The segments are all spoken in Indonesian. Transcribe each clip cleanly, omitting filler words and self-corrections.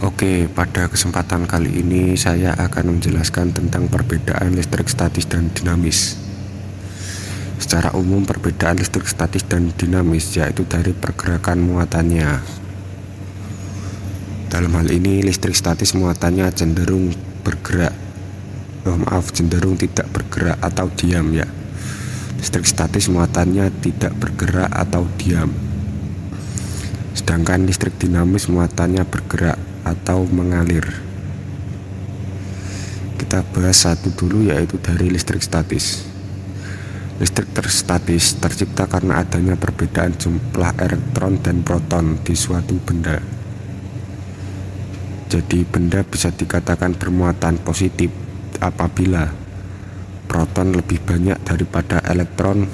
Oke, pada kesempatan kali ini saya akan menjelaskan tentang perbedaan listrik statis dan dinamis. Secara umum, perbedaan listrik statis dan dinamis yaitu dari pergerakan muatannya. Dalam hal ini, listrik statis muatannya cenderung bergerak, cenderung tidak bergerak atau diam ya. Listrik statis muatannya tidak bergerak atau diam. Sedangkan listrik dinamis muatannya bergerak atau mengalir. Kita bahas satu dulu, yaitu dari listrik statis. Listrik statis tercipta karena adanya perbedaan jumlah elektron dan proton di suatu benda. Jadi benda bisa dikatakan bermuatan positif apabila proton lebih banyak daripada elektron,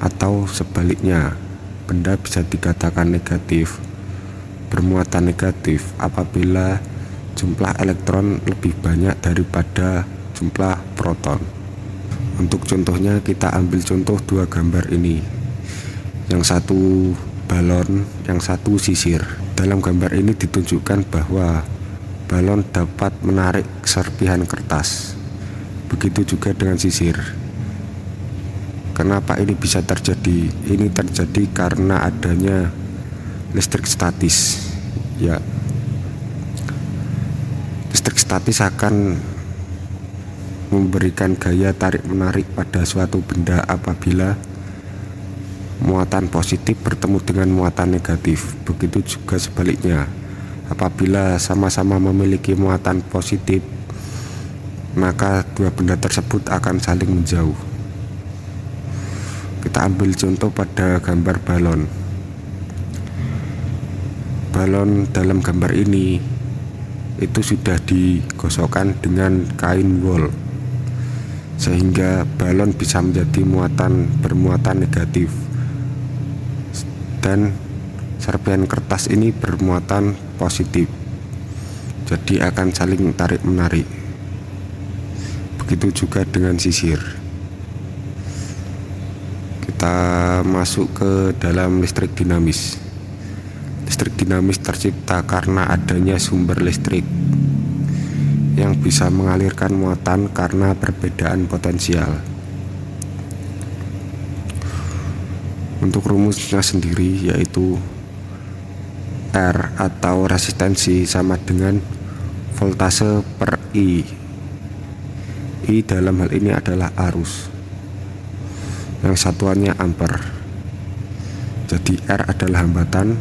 atau sebaliknya benda bisa dikatakan negatif, bermuatan negatif apabila jumlah elektron lebih banyak daripada jumlah proton. Untuk contohnya, kita ambil contoh dua gambar ini. Yang satu balon, yang satu sisir. Dalam gambar ini ditunjukkan bahwa balon dapat menarik serpihan kertas. Begitu juga dengan sisir. Kenapa ini bisa terjadi? Ini terjadi karena adanya listrik statis ya. Listrik statis akan memberikan gaya tarik-menarik pada suatu benda apabila muatan positif bertemu dengan muatan negatif. Begitu juga sebaliknya, apabila sama-sama memiliki muatan positif, maka dua benda tersebut akan saling menjauh. Kita ambil contoh pada gambar balon. Balon dalam gambar ini itu sudah digosokkan dengan kain wol, sehingga balon bisa menjadi bermuatan negatif, dan serpihan kertas ini bermuatan positif. Jadi akan saling tarik menarik. Begitu juga dengan sisir. Kita masuk ke dalam listrik dinamis. Listrik dinamis tercipta karena adanya sumber listrik yang bisa mengalirkan muatan karena perbedaan potensial. Untuk rumusnya sendiri, yaitu R atau resistensi sama dengan voltase per I. I dalam hal ini adalah arus, yang satuannya ampere. Jadi R adalah hambatan,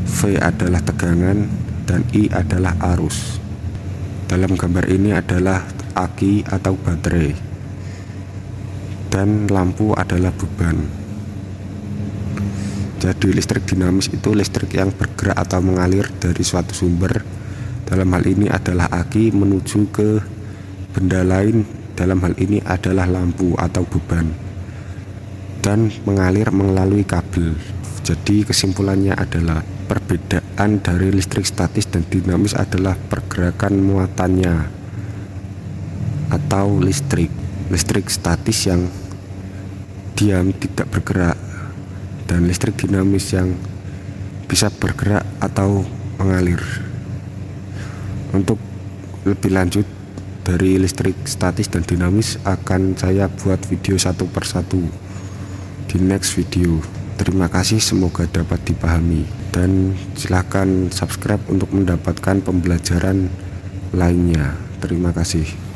V adalah tegangan, dan I adalah arus. Dalam gambar ini adalah aki atau baterai, dan lampu adalah beban. Jadi listrik dinamis itu listrik yang bergerak atau mengalir dari suatu sumber, dalam hal ini adalah aki, menuju ke benda lain, dalam hal ini adalah lampu atau beban, dan mengalir melalui kabel. Jadi kesimpulannya adalah perbedaan dari listrik statis dan dinamis adalah pergerakan muatannya atau listrik. Listrik statis yang diam tidak bergerak, dan listrik dinamis yang bisa bergerak atau mengalir. Untuk lebih lanjut dari listrik statis dan dinamis akan saya buat video satu persatu di next video. Terima kasih, semoga dapat dipahami, dan silahkan subscribe untuk mendapatkan pembelajaran lainnya. Terima kasih.